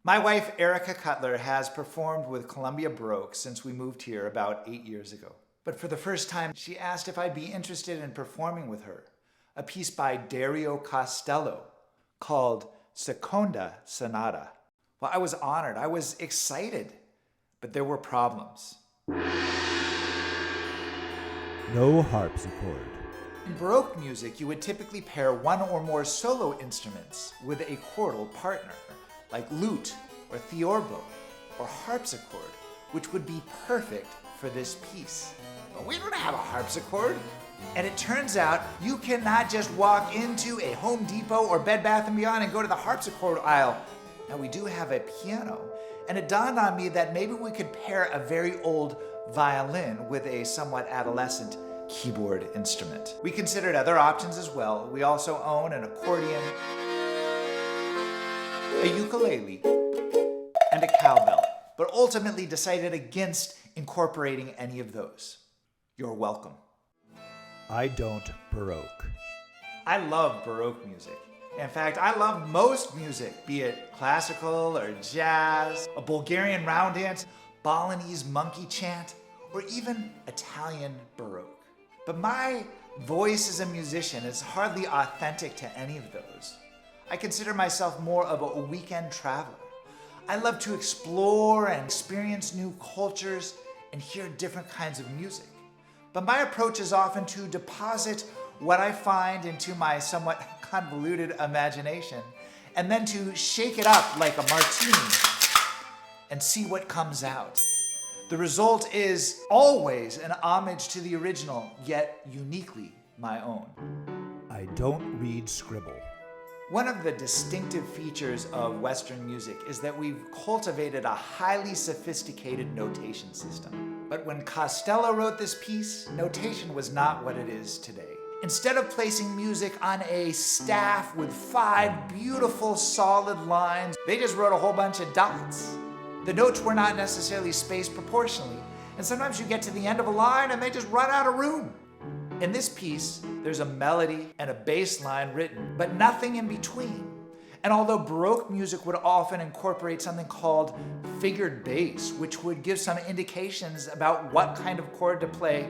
My wife, Erika Cutler, has performed with Columbia Baroque since we moved here about 8 years ago. But for the first time, she asked if I'd be interested in performing with her a piece by Dario Castello called Seconda Sonata. Well, I was honored. I was excited. But there were problems. No harpsichord. In Baroque music, you would typically pair one or more solo instruments with a chordal partner, like lute or theorbo or harpsichord, which would be perfect for this piece. But we don't have a harpsichord. And it turns out you cannot just walk into a Home Depot or Bed Bath & Beyond and go to the harpsichord aisle. Now we do have a piano, and it dawned on me that maybe we could pair a very old violin with a somewhat adolescent keyboard instrument. We considered other options as well. We also own an accordion, a ukulele, and a cowbell, but ultimately decided against incorporating any of those. You're welcome. I don't Baroque. I love Baroque music. In fact, I love most music, be it classical or jazz, a Bulgarian round dance, Balinese monkey chant, or even Italian Baroque. But my voice as a musician is hardly authentic to any of those. I consider myself more of a weekend traveler. I love to explore and experience new cultures and hear different kinds of music. But my approach is often to deposit what I find into my somewhat convoluted imagination and then to shake it up like a martini and see what comes out. The result is always an homage to the original, yet uniquely my own. I don't read scribble. One of the distinctive features of Western music is that we've cultivated a highly sophisticated notation system. But when Castello wrote this piece, notation was not what it is today. Instead of placing music on a staff with 5 beautiful solid lines, they just wrote a whole bunch of dots. The notes were not necessarily spaced proportionally, and sometimes you get to the end of a line and they just run out of room. In this piece, there's a melody and a bass line written, but nothing in between. And although Baroque music would often incorporate something called figured bass, which would give some indications about what kind of chord to play,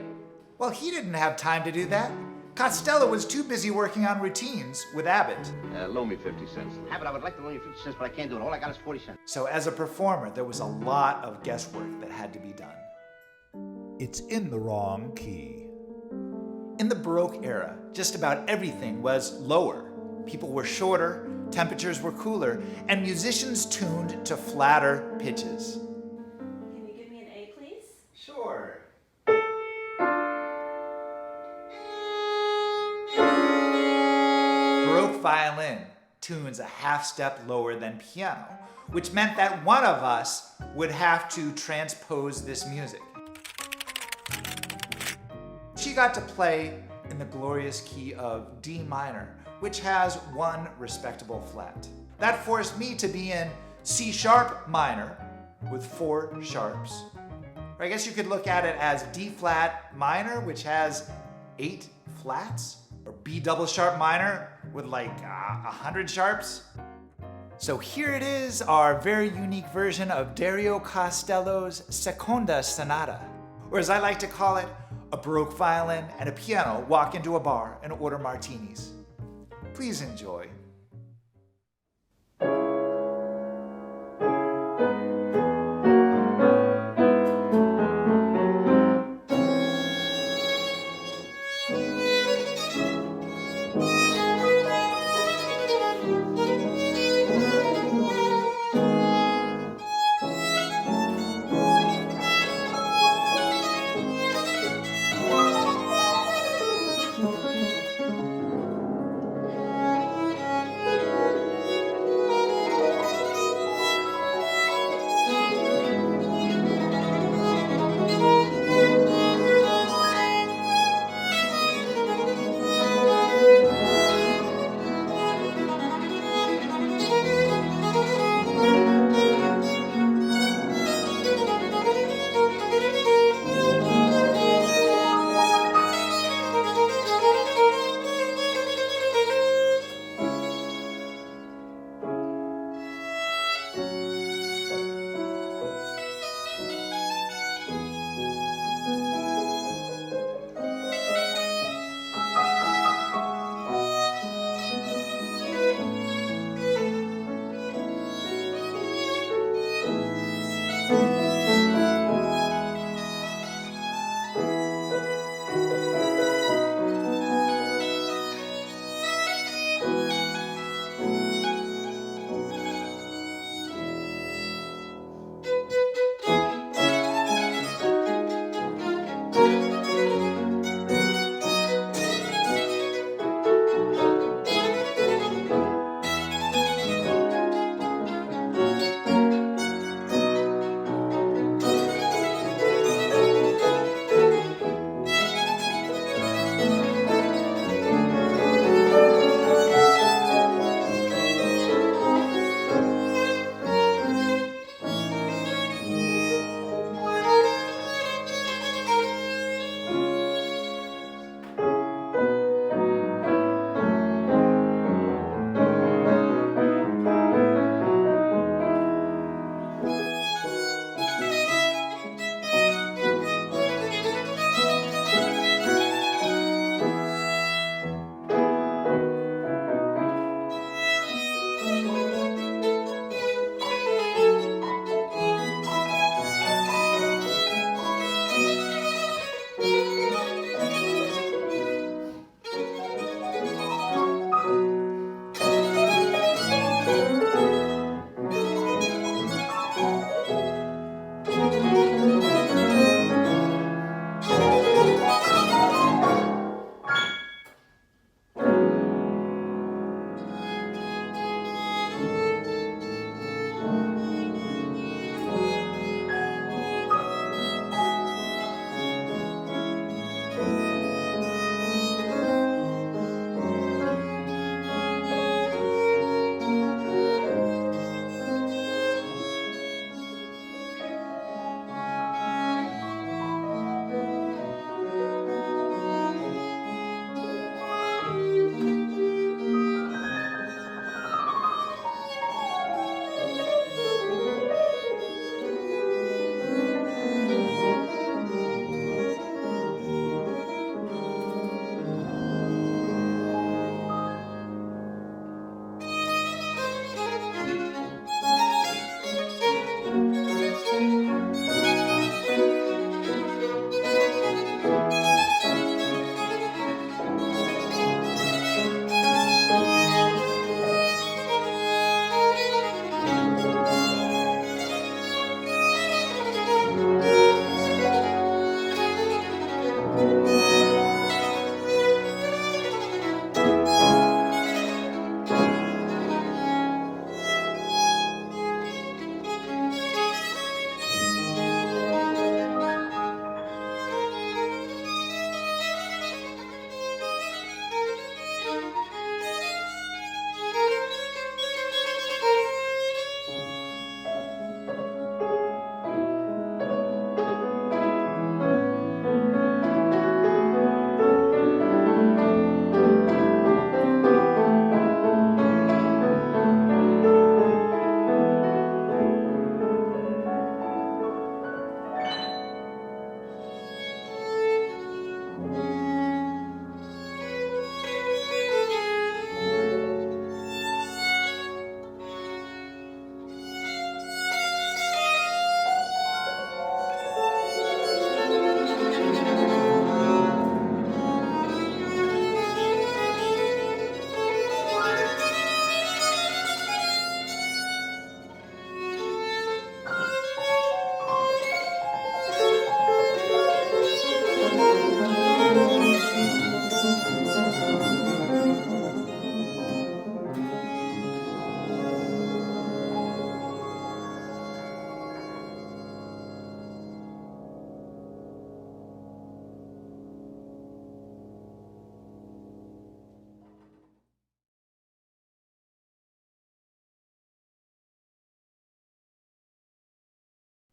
well, he didn't have time to do that. Castello was too busy working on routines with Abbott. Loan me 50 cents. Abbott, I would like to loan you 50 cents, but I can't do it. All I got is 40 cents. So as a performer, there was a lot of guesswork that had to be done. It's in the wrong key. In the Baroque era, just about everything was lower. People were shorter, temperatures were cooler, and musicians tuned to flatter pitches. Can you give me an A, please? Sure. Baroque violin tunes a half step lower than piano, which meant that one of us would have to transpose this music. She got to play in the glorious key of D minor, which has 1 respectable flat. That forced me to be in C sharp minor with 4 sharps. Or I guess you could look at it as D flat minor, which has 8 flats, or B double sharp minor with like 100 sharps. So here it is, our very unique version of Dario Castello's Seconda Sonata, or as I like to call it, a Baroque violin and a piano walk into a bar and order martinis. Please enjoy.